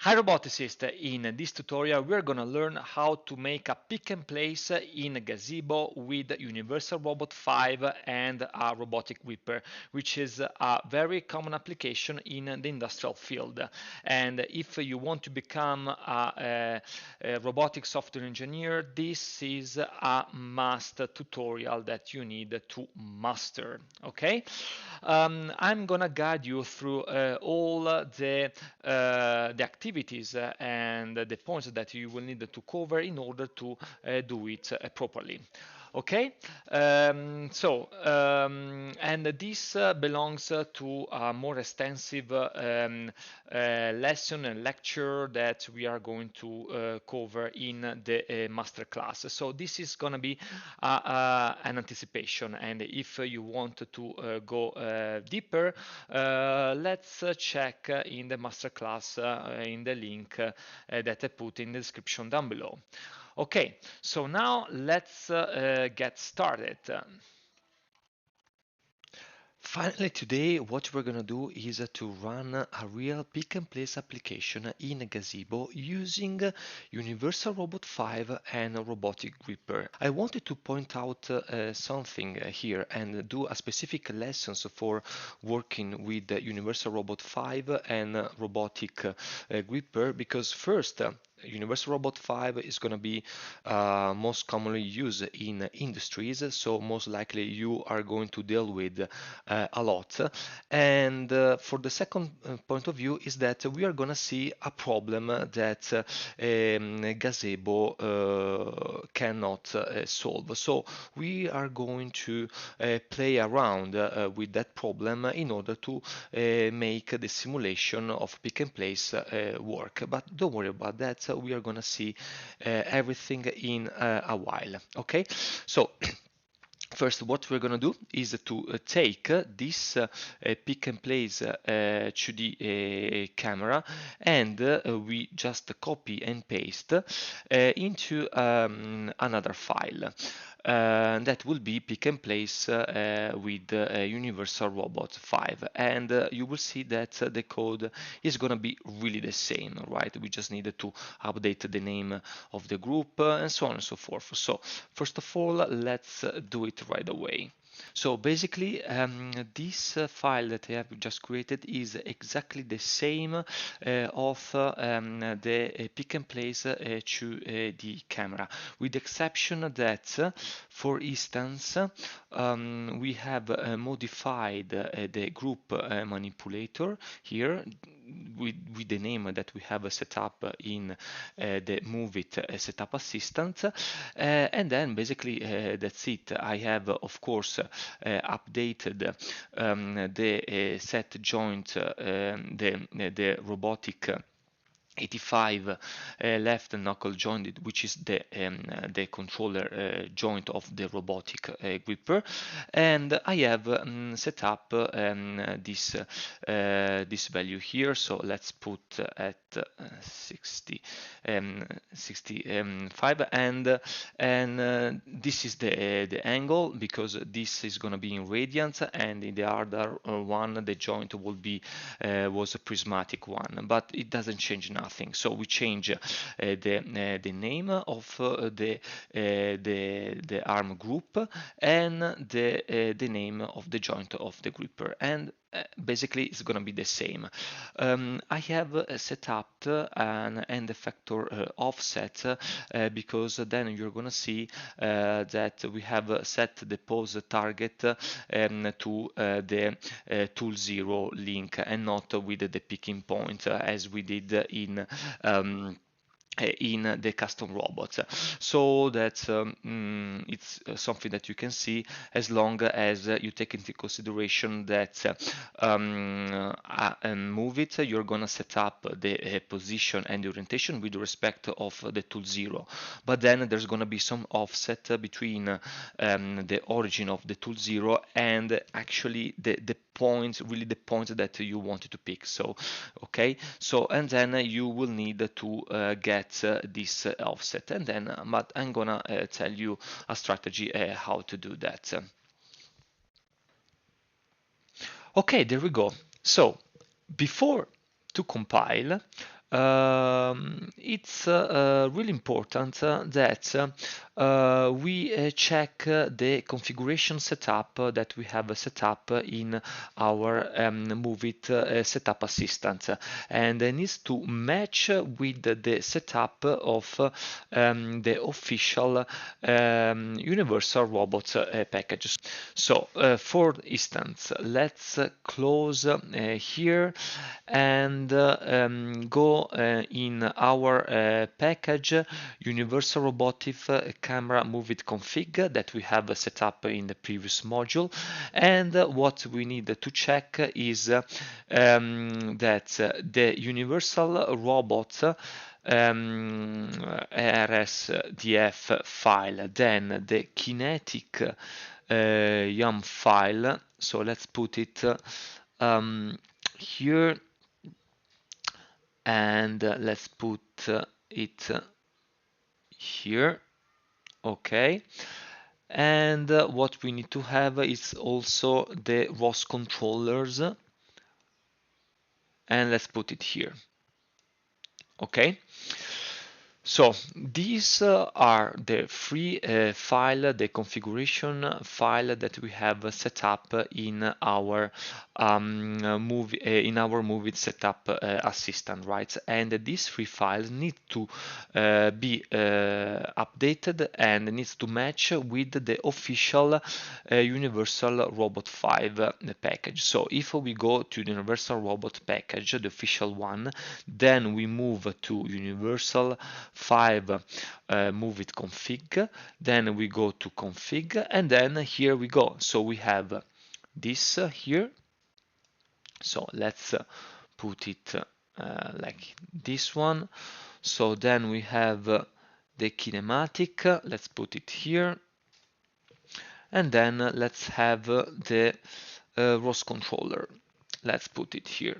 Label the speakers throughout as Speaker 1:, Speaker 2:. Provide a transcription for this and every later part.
Speaker 1: Hi roboticists, in this tutorial we're going to learn how to make a pick and place in Gazebo with Universal Robot 5 and a robotic whipper, which is a very common application in the industrial field. And if you want to become a robotic software engineer, this is a must tutorial that you need to master. Okay, I'm gonna guide you through all the activities and the points that you will need to cover in order to do it properly. Okay, and this belongs to a more extensive lesson and lecture that we are going to cover in the masterclass. So this is going to be an anticipation, and if you want to go deeper, let's check in the masterclass in the link that I put in the description down below. Okay, so now let's get started. Finally, today what we're going to do is to run a real pick and place application in Gazebo using Universal Robot 5 and Robotic Gripper. I wanted to point out something here and do a specific lessons for working with Universal Robot 5 and Robotic Gripper, because first, Universal Robot 5 is going to be most commonly used in industries, so most likely you are going to deal with a lot. And for the second point of view is that we are going to see a problem that Gazebo cannot solve. So we are going to play around with that problem in order to make the simulation of pick and place work. But don't worry about that. We are going to see everything in a while. Okay, so first, what we're going to do is to take this pick and place 2D camera, and we just copy and paste into another file. That will be pick and place with Universal Robot 5, and you will see that the code is going to be really the same, right? We just needed to update the name of the group and so on and so forth. So first of all, let's do it right away. So basically, this file that I have just created is exactly the same of the pick and place to the camera, with the exception that, for instance, we have modified the group manipulator here with the name that we have set up in the Move It Setup Assistant, and then basically that's it. I have, of course, updated the set joint, the robotic 85 left knuckle joint, which is the controller joint of the robotic gripper, and I have set up this value here. So let's put at 65, and this is the angle, because this is going to be in radians, and in the other one the joint will be was a prismatic one, but it doesn't change nothing. So we change the name of the arm group and the name of the joint of the gripper, and basically it's going to be the same. I have set up an end effector offset because then you're going to see that we have set the pose target to the tool 0 link, and not with the picking point as we did in the custom robots. So that it's something that you can see, as long as you take into consideration that Move It, you're gonna set up the position and the orientation with respect of the tool 0, but then there's gonna be some offset between the origin of the tool 0 and actually the points, really the points that you wanted to pick. So okay, so and then you will need to get this offset, and then but I'm gonna tell you a strategy how to do that. Okay, there we go. So before to compile, it's really important that we check the configuration setup that we have set up in our Move It setup assistant, and it needs to match with the setup of the official Universal Robots package. So, for instance, let's close here and go in our package Universal Robotics Camera Move It config that we have set up in the previous module. And what we need to check is that the Universal Robot RSDF file, then the kinetic YAM file. So let's put it here, and let's put it here. Okay, and what we need to have is also the ROS controllers, and let's put it here. Okay, so these are the three the configuration file that we have set up in our Move It setup assistant, right? And these three files need to be updated and needs to match with the official Universal Robot 5 package. So if we go to the Universal Robot package, the official one, then we move to Universal 5 Move It config, then we go to config, and then here we go. So we have this here. So let's put it like this one. So then we have the kinematic, let's put it here, and then let's have the ROS controller, let's put it here.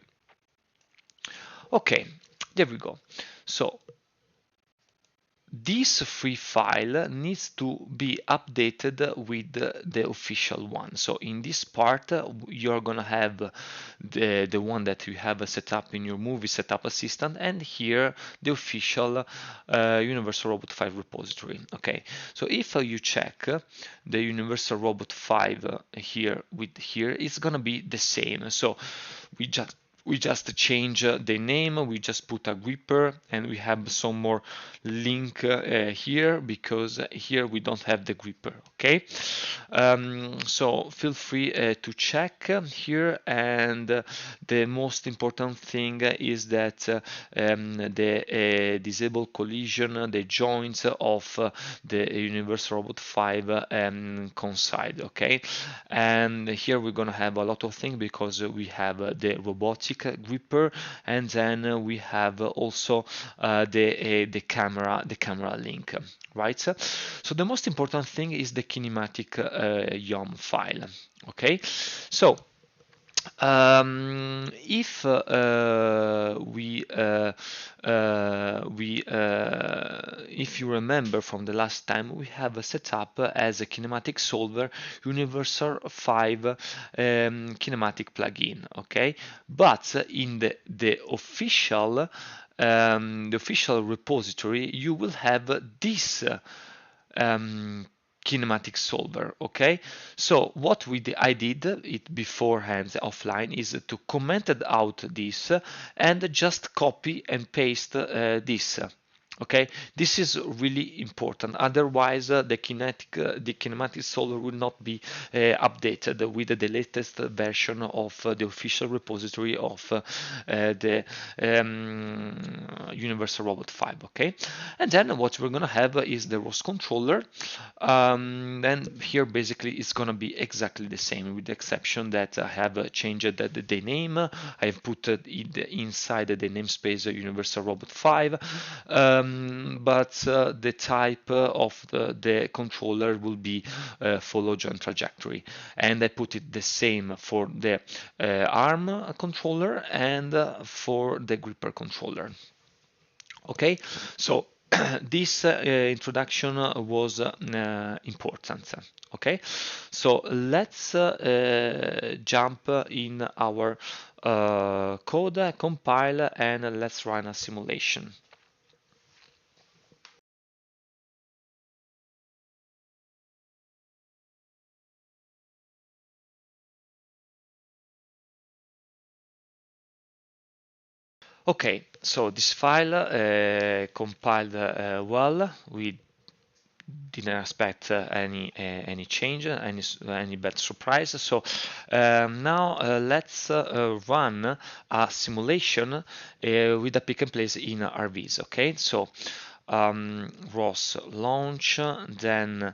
Speaker 1: Okay, there we go. So this free file needs to be updated with the official one. So in this part, you're gonna have the one that you have set up in your movie setup assistant, and here the official Universal Robot 5 repository. Okay, so if you check the Universal Robot 5 here with here, it's gonna be the same. So we just change the name, we just put a gripper, and we have some more link here because here we don't have the gripper. Okay, so feel free to check here, and the most important thing is that the disable collision, the joints of the Universal Robot 5 coincide. Okay, and here we're gonna have a lot of things because we have the Robotiq gripper, and then we have also the camera link, right? So the most important thing is the kinematic YAM file. Okay, so if if you remember from the last time, we have set up as a kinematic solver Universal 5 kinematic plugin. Okay, but in the official repository, you will have this kinematic solver. Okay, so what I did it beforehand offline is to comment out this and just copy and paste this. Okay, this is really important. Otherwise, the kinematic solver will not be updated with the latest version of the official repository of the Universal Robot 5. Okay, and then what we're gonna have is the ROS controller. Then here basically it's gonna be exactly the same, with the exception that I have changed the name. I have put it inside the namespace Universal Robot 5. But the type of the controller will be follow joint trajectory, and I put it the same for the arm controller and for the gripper controller. Okay, so this introduction was important. Okay, so let's jump in our code, compile, and let's run a simulation. Okay, so this file compiled well. We didn't expect any change, any bad surprise. So now let's run a simulation with a pick and place in RViz. Okay, so ROS launch, then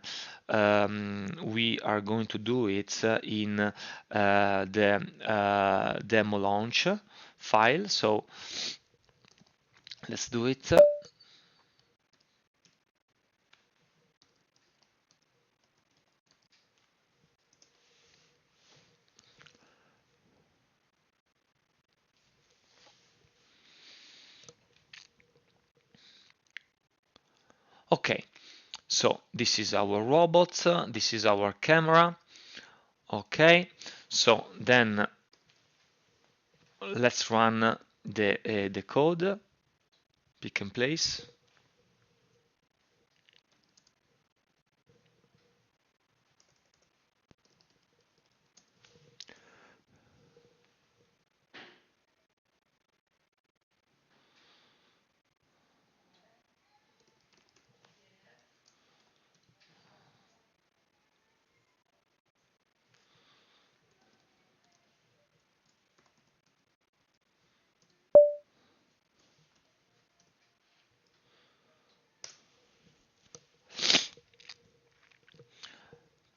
Speaker 1: we are going to do it in the demo launch file. So let's do it. Okay, so this is our robot, this is our camera. Okay, so then let's run the code, pick and place.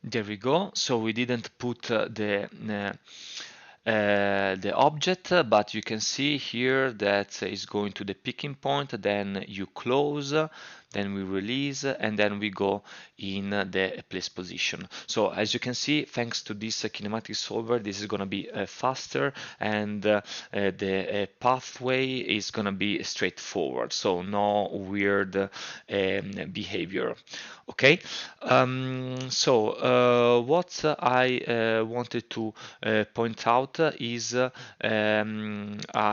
Speaker 1: There we go. So we didn't put the object, but you can see here that is going to the picking point, then you close, then we release, and then we go in the place position. So as you can see, thanks to this kinematic solver, this is going to be faster, and the pathway is going to be straightforward, so no weird behavior. Okay, so what I wanted to point out is a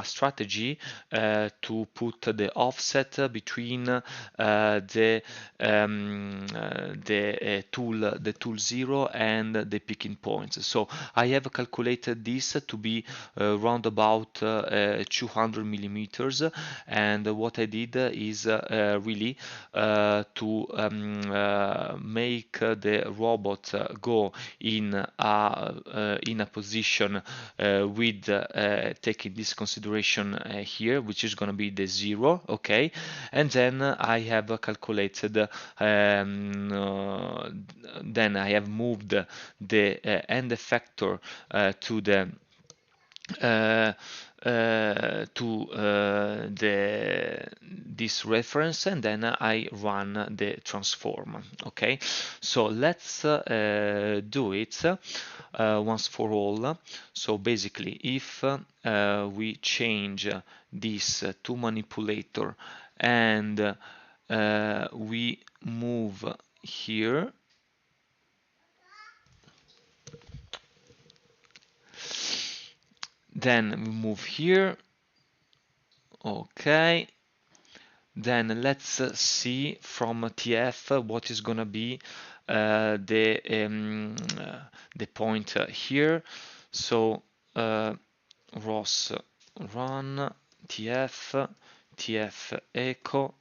Speaker 1: strategy to put the offset between the tool 0 and the picking points. So I have calculated this to be round about 200 millimeters, and what I did is really to make the robot go in a position with taking this consideration here, which is going to be the 0. Okay, and then I have calculated then I have moved the end effector to the this reference, and then I run the transform. Okay, so let's do it once for all. So basically, if we change this to manipulator and we move here, then we move here. Okay, then let's see from TF what is gonna be the point here. So ROS run TF echo,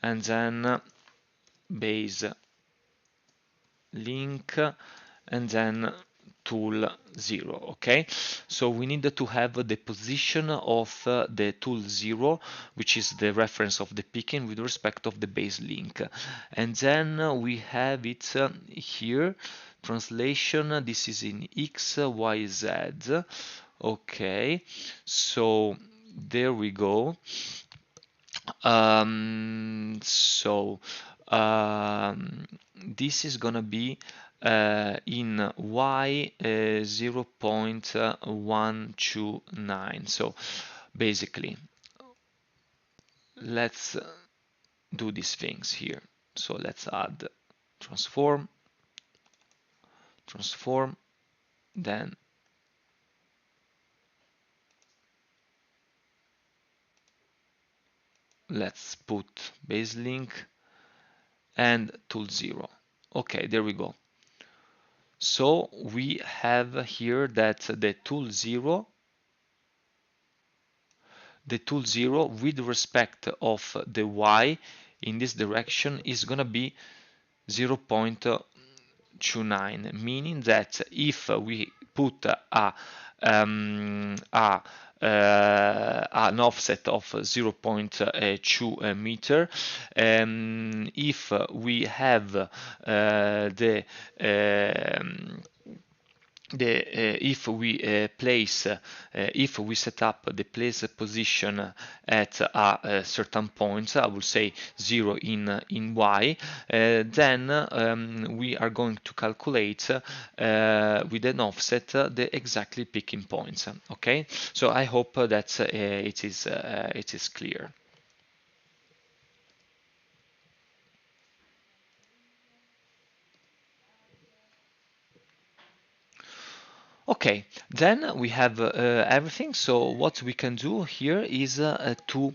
Speaker 1: and then base link, and then tool 0. Okay, so we need to have the position of the tool 0, which is the reference of the picking with respect of the base link, and then we have it here, translation. This is in X, Y, Z. Okay, so there we go. So this is gonna be in Y 0.129. So basically, let's do these things here. So let's add transform, then let's put base link and tool 0. Okay, there we go. So we have here that the tool 0 with respect of the y in this direction is gonna be 0.29, meaning that if we put an offset of 0.2 meter, if we have if we if we set up the place position at a certain point, I will say 0 in y, then we are going to calculate with an offset the exactly picking points. Okay, so I hope that it is clear. Okay, then we have everything. So what we can do here is to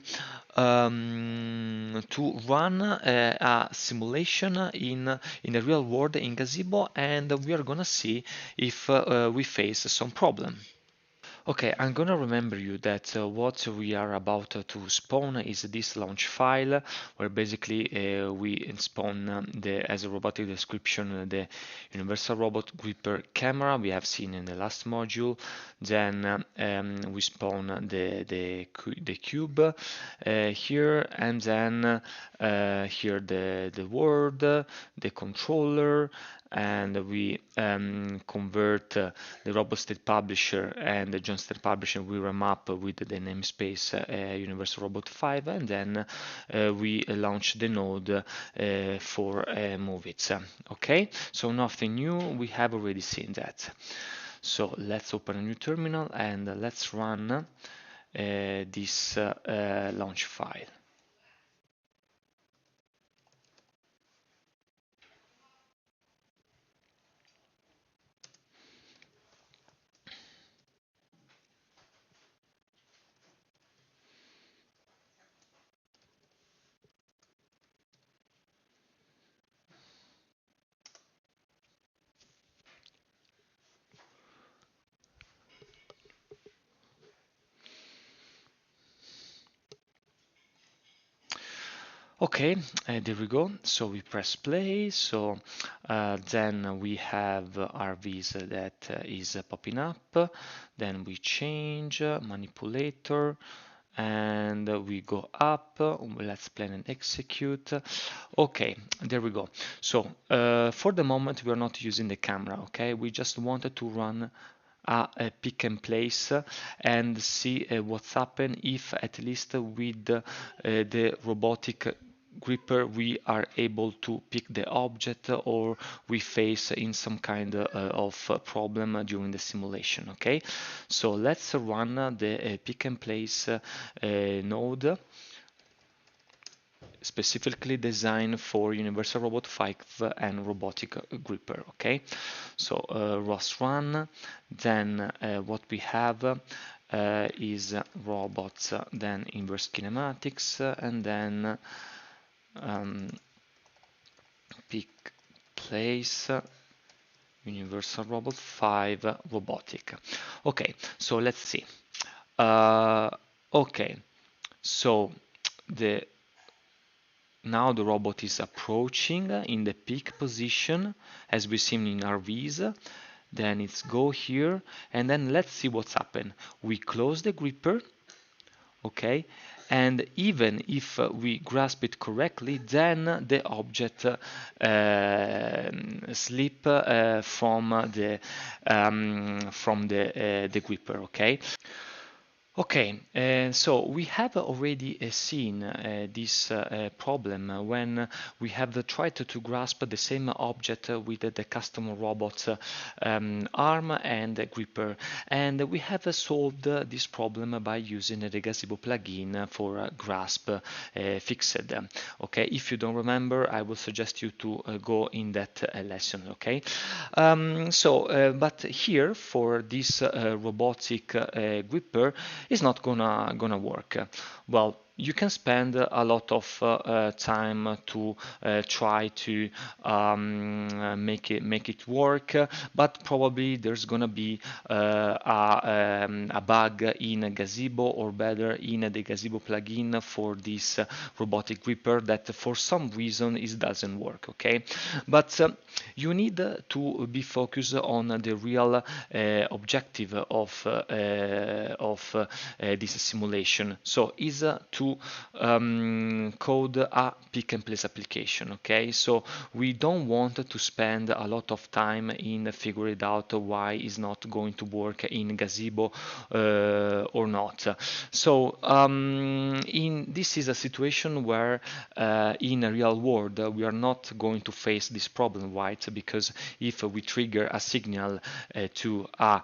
Speaker 1: run a simulation in the real world in Gazebo, and we are gonna see if we face some problem. Okay, I'm gonna remember you that what we are about to spawn is this launch file, where basically we spawn as a robotic description, the universal robot gripper camera we have seen in the last module. Then we spawn the cube here, and then here the word, the controller, and we convert the robot state publisher and the John state publisher. We remap with the namespace Universal Robot 5, and then we launch the node for move it. Okay, so nothing new, we have already seen that. So let's open a new terminal and let's run this launch file. Okay, there we go. So we press play. So then we have RViz that is popping up. Then we change manipulator, and we go up. Let's plan and execute. Okay, there we go. So for the moment we are not using the camera. Okay, we just wanted to run a pick and place and see what's happened if at least with the robotic gripper we are able to pick the object, or we face in some kind of problem during the simulation. Okay, so let's run the pick and place node specifically designed for Universal Robot 5 and Robotic Gripper. Okay, so ROS run, then what we have is robots, then inverse kinematics, and then pick place Universal Robot 5 Robotic. Okay, so let's see. Okay, so now the robot is approaching in the peak position as we've seen in RViz. Then it's go here, and then let's see what's happened. We close the gripper, okay, and even if we grasp it correctly, then the object slip from the gripper. Okay. Okay, so we have already seen this problem when we have tried to grasp the same object with the custom robot arm and gripper, and we have solved this problem by using the Gazebo plugin for grasp fixed. Okay, if you don't remember, I will suggest you to go in that lesson. Okay, but here for this robotic gripper is not gonna work. Well, you can spend a lot of time to try to make it work, but probably there's gonna be a bug in Gazebo, or better in the Gazebo plugin for this robotic gripper, that for some reason it doesn't work. Okay, but you need to be focused on the real objective of this simulation. So is to code a pick and place application. Okay, so we don't want to spend a lot of time in figuring it out why it's not going to work in Gazebo or not. So this is a situation where in a real world we are not going to face this problem, right? Because if we trigger a signal to a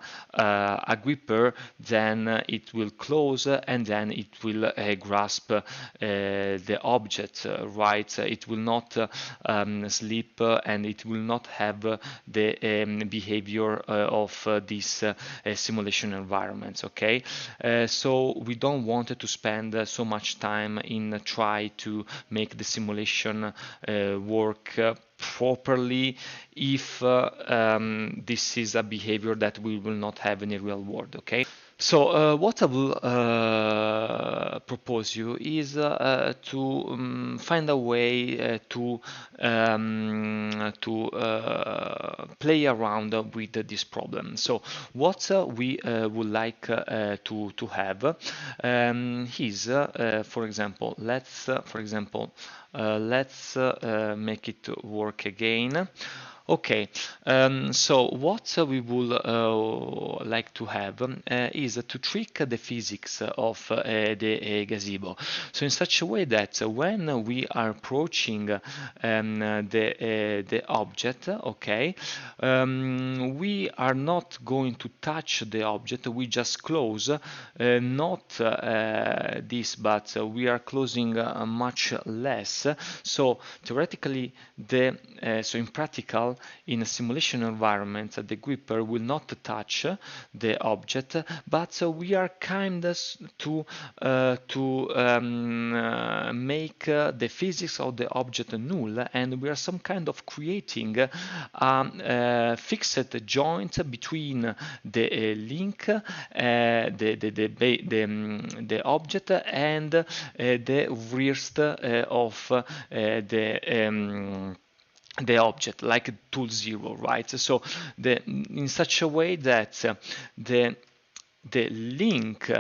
Speaker 1: gripper, then it will close and then it will grasp the object, right? It will not sleep and it will not have the behavior of this simulation environment. Okay, so we don't want to spend so much time in try to make the simulation work properly if this is a behavior that we will not have in the real world. Okay, so what I will propose you is to find a way to play around with this problem. So what we would like to have is, for example, let's make it work again. Okay, so what we would like to have is to trick the physics of the gazebo. So in such a way that when we are approaching the object, okay, we are not going to touch the object. We just close, not this, but we are closing much less. So theoretically, so in practical, in a simulation environment, the gripper will not touch the object, but we are kind of to make the physics of the object null, and we are some kind of creating a fixed joint between the link, the object, and the wrist of the object, like tool zero, right? So in such a way that the link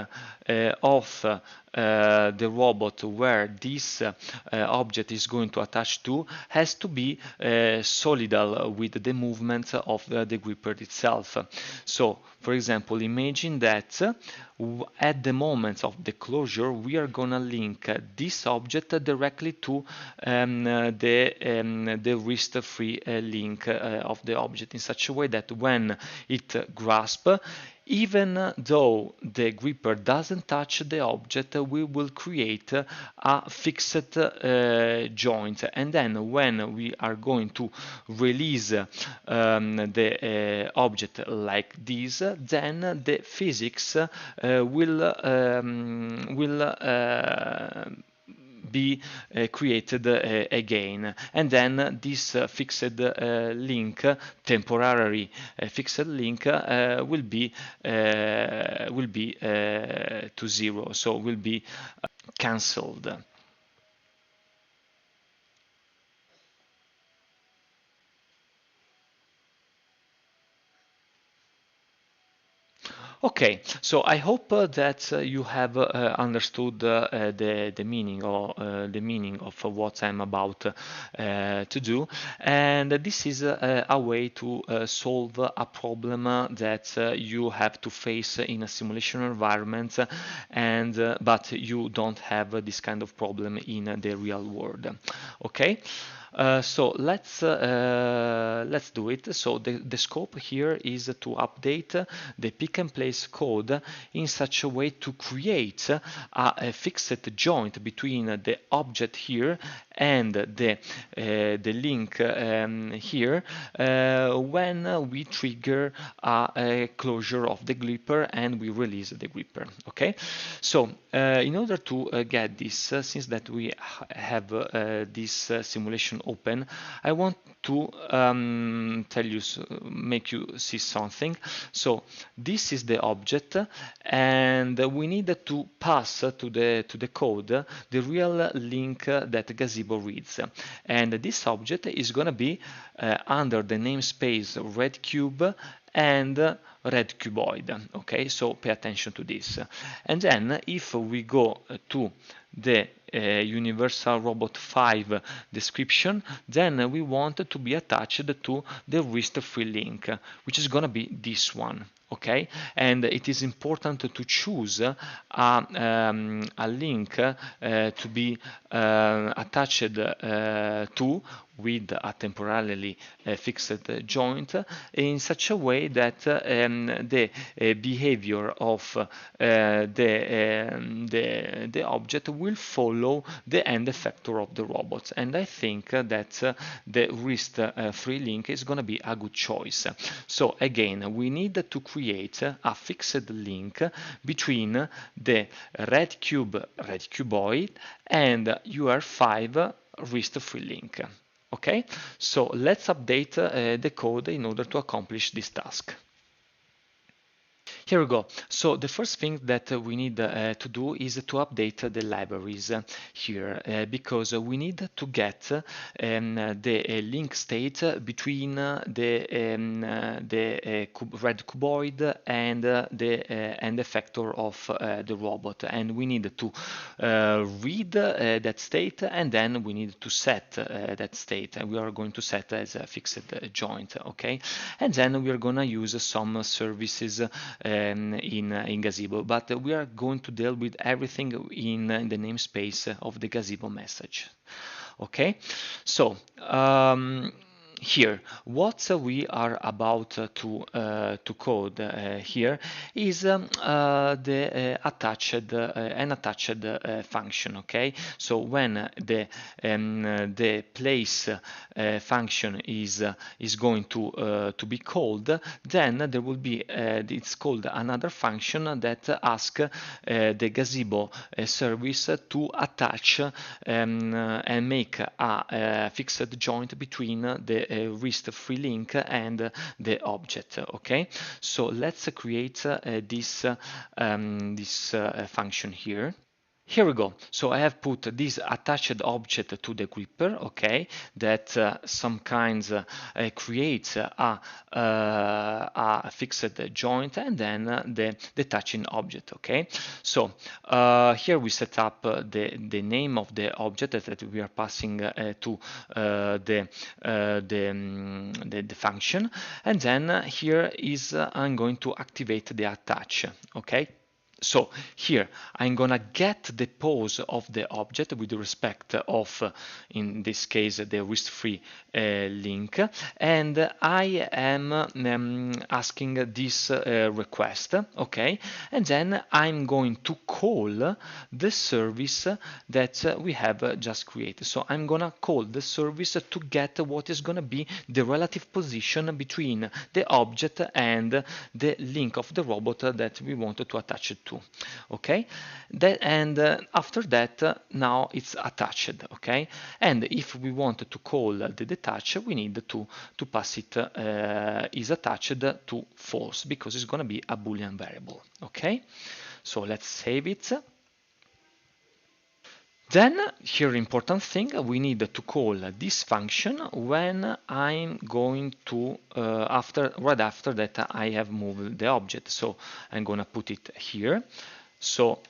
Speaker 1: of the robot where this object is going to attach to has to be solidal with the movement of the gripper itself. So, for example, imagine that at the moment of the closure, we are gonna link this object directly to the wrist-free link of the object, in such a way that when it grasps, even though the gripper doesn't touch the object, we will create a fixed joint, and then when we are going to release the object like this, then the physics will be created again, and then this fixed link, temporary fixed link, will be to zero, so will be cancelled. Okay, so I hope that you have understood the meaning of what I'm about to do, and this is a way to solve a problem that you have to face in a simulation environment, but you don't have this kind of problem in the real world. Okay. So let's do it. So the scope here is to update the pick and place code in such a way to create a fixed joint between the object here and the link here when we trigger a closure of the gripper and we release the gripper. Okay, so in order to get this, since that we have this simulation open, I want to tell you, make you see something. So this is the object, and we need to pass to the code the real link that Gazebo reads, and this object is going to be under the namespace red cube and red cuboid. Okay, so pay attention to this. And then if we go to the Universal Robot 5 description, then we want to be attached to the wrist-free link, which is going to be this one. Okay, and it is important to choose a link to be attached to with a temporarily fixed joint in such a way that the behavior of the object will follow the end effector of the robot, and I think that the wrist free link is going to be a good choice. So again, we need to create a fixed link between the red cuboid and UR5 wrist free link. Okay, so let's update the code in order to accomplish this task. Here we go. So the first thing that we need to do is to update the libraries here because we need to get the link state between the red cuboid and the end effector of the robot, and we need to read that state, and then we need to set that state, and we are going to set as a fixed joint. Okay, and then we are going to use some services in Gazebo, but we are going to deal with everything in the namespace of the Gazebo message. Okay, so here, what we are about to code here is the attached unattached function. Okay, so when the place function is going to be called, then there will be it's called another function that asks the Gazebo service to attach and make a fixed joint between the wrist free link and the object. Okay, so let's create this function here. Here we go. So I have put this attached object to the gripper, okay, that some kinds creates a fixed joint, and then the touching object, okay. So here we set up the name of the object that we are passing to the function, and then here is I'm going to activate the attach, okay. So here I'm gonna get the pose of the object with respect of, in this case, the wrist-free link, and I am asking this request, okay, and then I'm going to call the service that we have just created. So I'm gonna call the service to get what is gonna be the relative position between the object and the link of the robot that we wanted to attach it to. Okay, after that now it's attached. Okay, and if we want to call the detach, we need to pass it is attached to false, because it's going to be a Boolean variable. Okay, so let's save it. Then, here important thing, we need to call this function when I'm going to, right after that I have moved the object. So I'm gonna put it here. So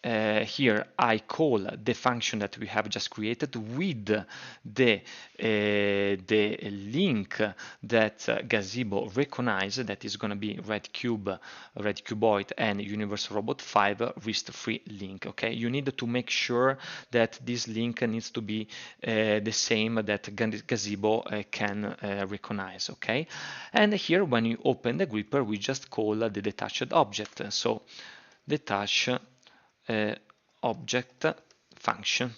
Speaker 1: here I call the function that we have just created with the link that Gazebo recognizes, that is going to be red cuboid, and universal robot 5 RISC-free link. Okay, you need to make sure that this link needs to be the same that Gazebo can recognize. Okay, and here when you open the gripper, we just call the detached object. So detach object function.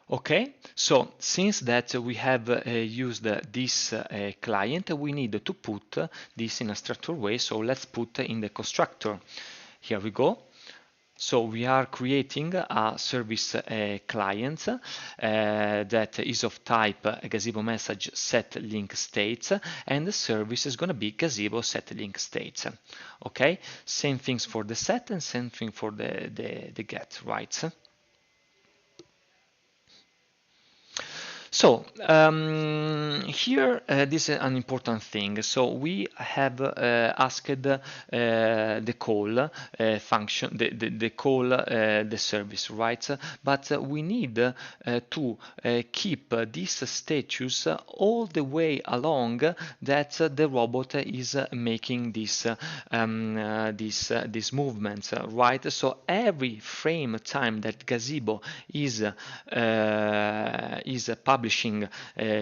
Speaker 1: Okay, so since that we have used this client, we need to put this in a structured way. So let's put in the constructor. Here we go. So we are creating a service client that is of type Gazebo message set link states, and the service is going to be Gazebo set link states. Okay, same things for the set and same thing for the get, right? So here this is an important thing. So we have asked the call function, the call the service, right? But we need to keep this status all the way along that the robot is making this movements, right? So every frame time that Gazebo is publishing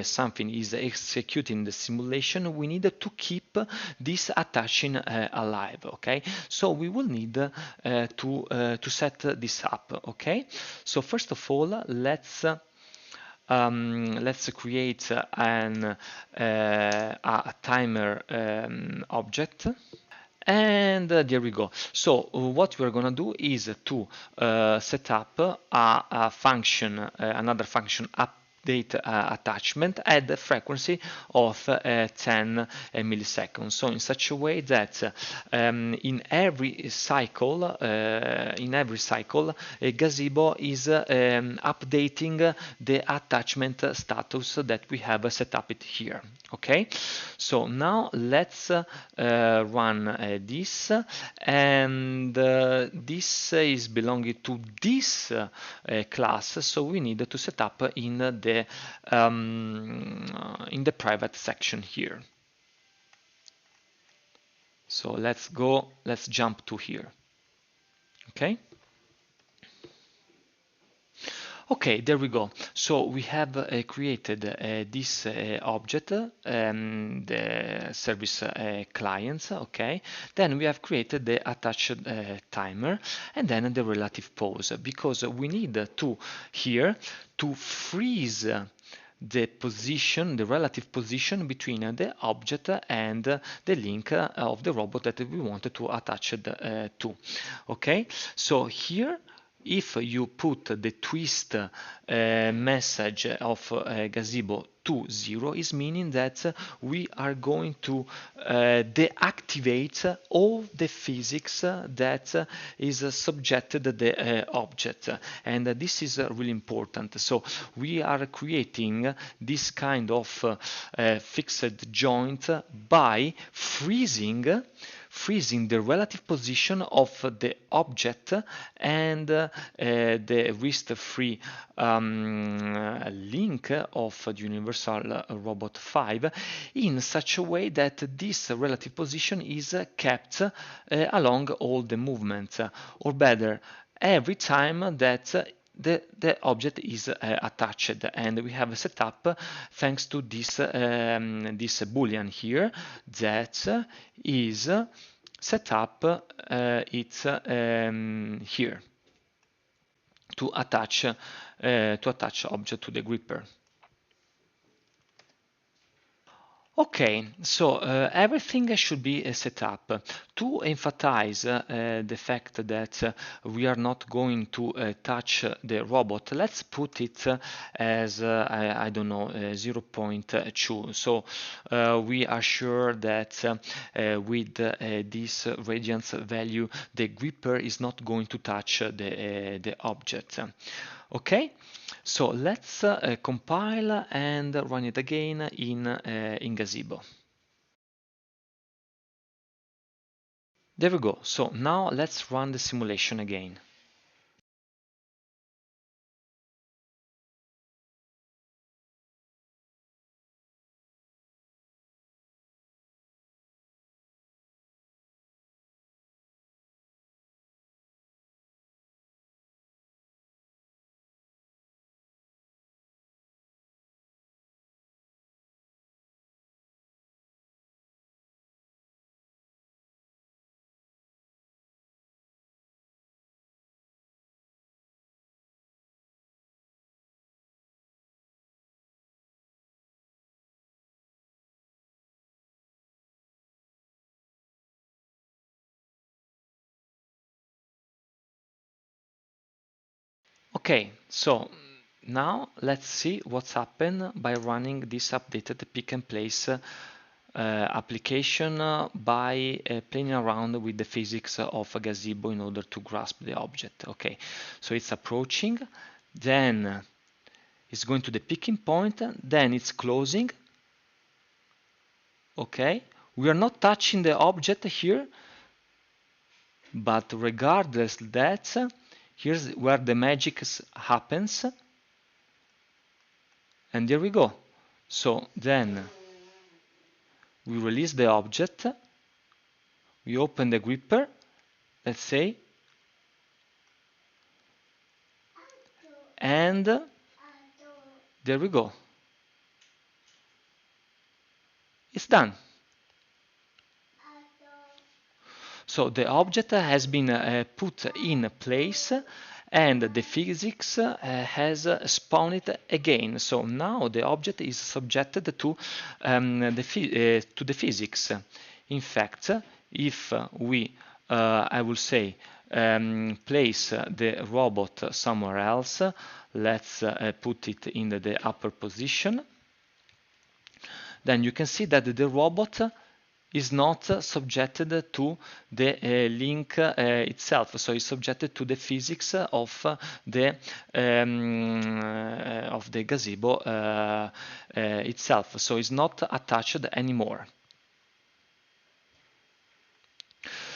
Speaker 1: something, is executing the simulation, we need to keep this attaching alive. Okay, so we will need to set this up. Okay, so first of all, let's create a timer object. And there we go. So what we're going to do is to set up a function, another function update attachment at the frequency of 10 milliseconds. So in such a way that in every cycle, Gazebo is updating the attachment status that we have set up it here. Okay, so now let's run this, and this is belonging to this class, so we need to set up in the private section here. So let's jump to here. Okay. Okay, there we go. So we have created this object, the service clients. Okay, then we have created the attached timer, and then the relative pause, because we need to here to freeze the position, the relative position between the object and the link of the robot that we wanted to attach it to. Okay, so here, if you put the twist message of Gazebo to 0, is meaning that we are going to deactivate all the physics that is subjected the object, and this is really important. So we are creating this kind of fixed joint by freezing the relative position of the object and the RISC-free link of the Universal Robot 5 in such a way that this relative position is kept along all the movements, or better, every time that the object is attached, and we have set up thanks to this boolean here that is set up here to attach object to the gripper. Okay, so everything should be set up. To emphasize the fact that we are not going to touch the robot, let's put it as, I don't know, 0.2. So we are sure that with this radiance value, the gripper is not going to touch the object. Okay, so let's compile and run it again in Gazebo. There we go. So now let's run the simulation again. Okay, so now let's see what's happened by running this updated pick and place application by playing around with the physics of a gazebo in order to grasp the object. Okay, so it's approaching, then it's going to the picking point, then it's closing. Okay, we are not touching the object here, but regardless that, here's where the magic happens. And there we go. So then we release the object, we open the gripper, let's say, and there we go. It's done. So the object has been put in place and the physics has spawned it again. So now the object is subjected to the physics. In fact, if we, I will say, place the robot somewhere else, let's put it in the upper position, then you can see that the robot is not subjected to the link itself, so it's subjected to the physics of the gazebo itself, so it's not attached anymore.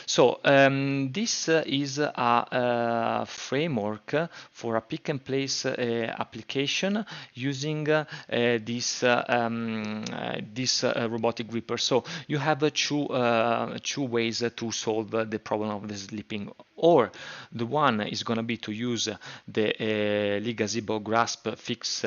Speaker 1: So this is a framework for a pick and place application using this robotic gripper. So you have two ways to solve the problem of the slipping. Or the one is going to be to use the Gazebo Grasp Fix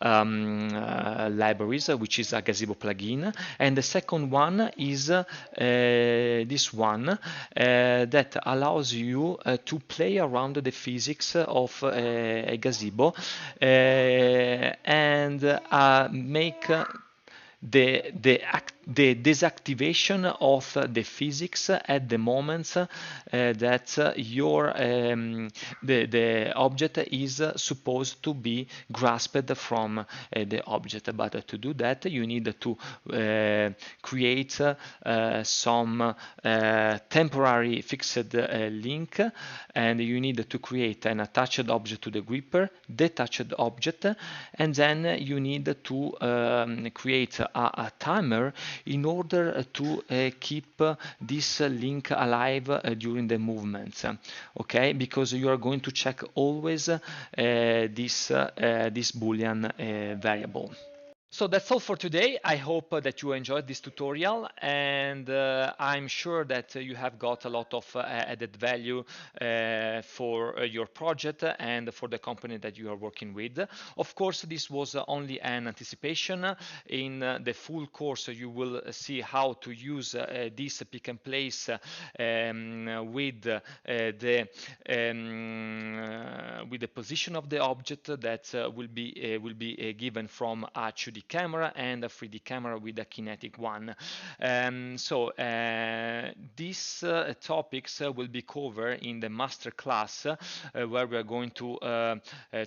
Speaker 1: libraries, which is a Gazebo plugin, and the second one is this one that allows you to play around the physics of a gazebo and make the disactivation of the physics at the moment that the object is supposed to be grasped from the object. But to do that, you need to create some temporary fixed link, and you need to create an attached object to the gripper, detached object, and then you need to create a timer in order to keep this link alive during the movements. Okay, because you are going to check always this Boolean variable. So that's all for today. I hope that you enjoyed this tutorial, and I'm sure that you have got a lot of added value for your project and for the company that you are working with. Of course, this was only an anticipation. In the full course, you will see how to use this pick and place with the position of the object that will be given from a 2D camera and a 3D camera with a kinetic one. So these topics will be covered in the Masterclass where we are going to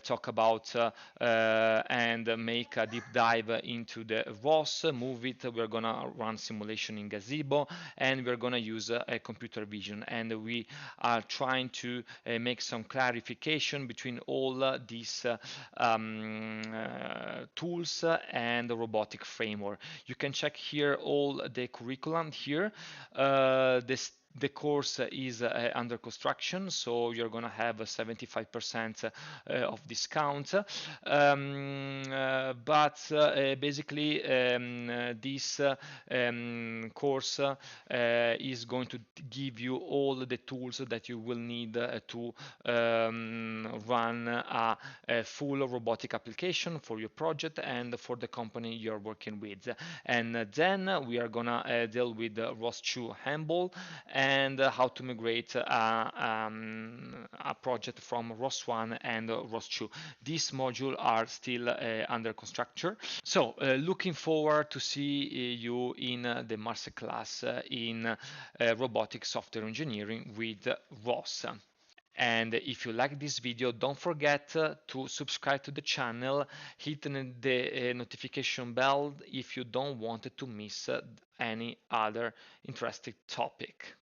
Speaker 1: talk about and make a deep dive into the ROS, move it. We're gonna run simulation in Gazebo, and we're gonna use computer vision, and we are trying to make some clarification between all these tools and the robotic framework. You can check here all the curriculum here. The course is under construction, so you're gonna have a 75% of discount. But basically, this course is going to give you all the tools that you will need to run a full robotic application for your project and for the company you're working with. And then we are gonna deal with ROS2 handball and how to migrate a project from ROS1 and ROS2. These modules are still under construction. So looking forward to see you in the masterclass in robotics software engineering with ROS. And if you like this video, don't forget to subscribe to the channel, hit the notification bell if you don't want to miss any other interesting topic.